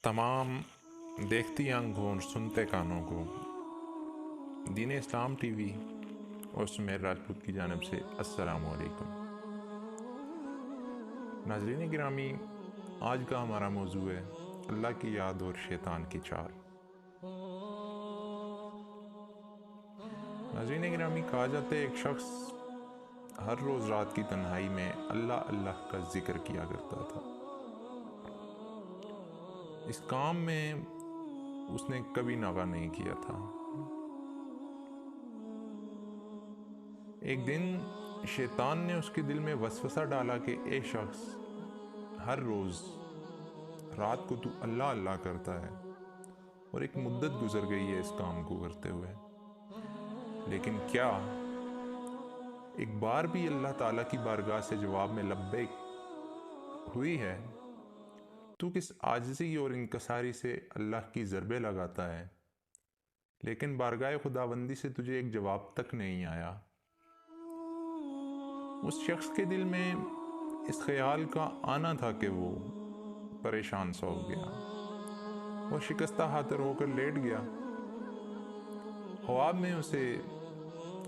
तमाम देखती आंखों और सुनते कानों को दीन इस्लाम टीवी और सुमेर राजपूत की जानिब से अस्सलाम वालेकुम। नाज़रीन गिरामी, आज का हमारा मौजू है अल्लाह की याद और शैतान की चाल। नाज़रीन गिरामी, कहा जाता है एक शख्स हर रोज़ रात की तन्हाई में अल्लाह अल्लाह का जिक्र किया करता था। इस काम में उसने कभी नागा नहीं किया था। एक दिन शैतान ने उसके दिल में वसवसा डाला कि ए शख्स, हर रोज़ रात को तू अल्लाह अल्लाह करता है और एक मुद्दत गुजर गई है इस काम को करते हुए, लेकिन क्या एक बार भी अल्लाह ताला की बारगाह से जवाब में लब्बैक हुई है? तू किस आजिज़ी और इनकसारी से अल्लाह की ज़रबे लगाता है, लेकिन बारगाह खुदाबंदी से तुझे एक जवाब तक नहीं आया। उस शख्स के दिल में इस ख्याल का आना था कि वो परेशान सा हो गया। वो शिकस्ता हाथर होकर लेट गया। ख्वाब में उसे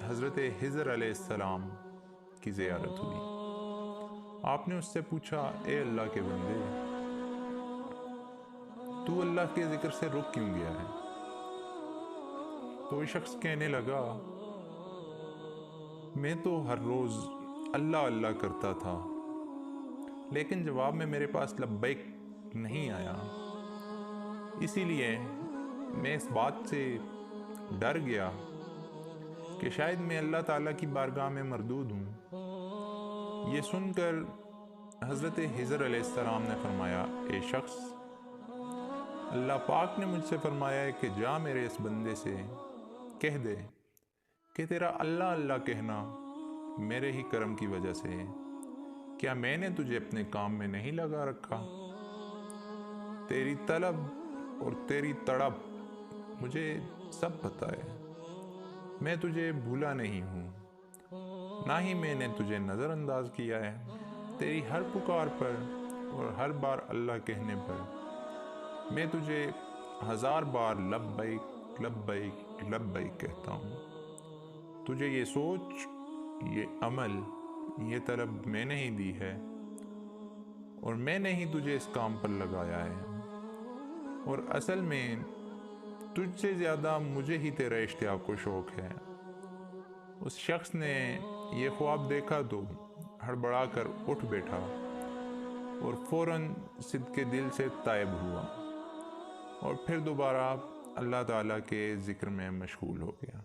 हज़रत हिज़र अलैहिस्सलाम की ज़ियारत हुई। आपने उससे पूछा, ए अल्लाह के बंदे, तू अल्लाह के ज़िक्र से रुक क्यों गया है? तो वो शख्स कहने लगा, मैं तो हर रोज़ अल्लाह अल्लाह करता था, लेकिन जवाब में मेरे पास लब्बैक नहीं आया। इसीलिए मैं इस बात से डर गया कि शायद मैं अल्लाह ताला की बारगाह में मरदूद हूँ। ये सुनकर हज़रत हिज़र अलैहिस्सलाम ने फरमाया, ए शख्स, अल्लाह पाक ने मुझसे फरमाया है कि जा मेरे इस बंदे से कह दे कि तेरा अल्लाह अल्लाह कहना मेरे ही करम की वजह से है। क्या मैंने तुझे अपने काम में नहीं लगा रखा? तेरी तलब और तेरी तड़प मुझे सब पता है। मैं तुझे भूला नहीं हूँ, ना ही मैंने तुझे नज़रअंदाज किया है। तेरी हर पुकार पर और हर बार अल्लाह कहने पर मैं तुझे 1000 बार लब्बैक लब्बैक लब्बैक कहता हूँ। तुझे ये सोच, ये अमल, ये तलब मैंने ही दी है और मैंने ही तुझे इस काम पर लगाया है, और असल में तुझसे ज़्यादा मुझे ही तेरा इश्तियाक को शौक़ है। उस शख्स ने ये ख्वाब देखा तो हड़बड़ा कर उठ बैठा और फ़ौरन सिद्क़े दिल से ताइब हुआ और फिर दोबारा अल्लाह ताला के ज़िक्र में मशगूल हो गया।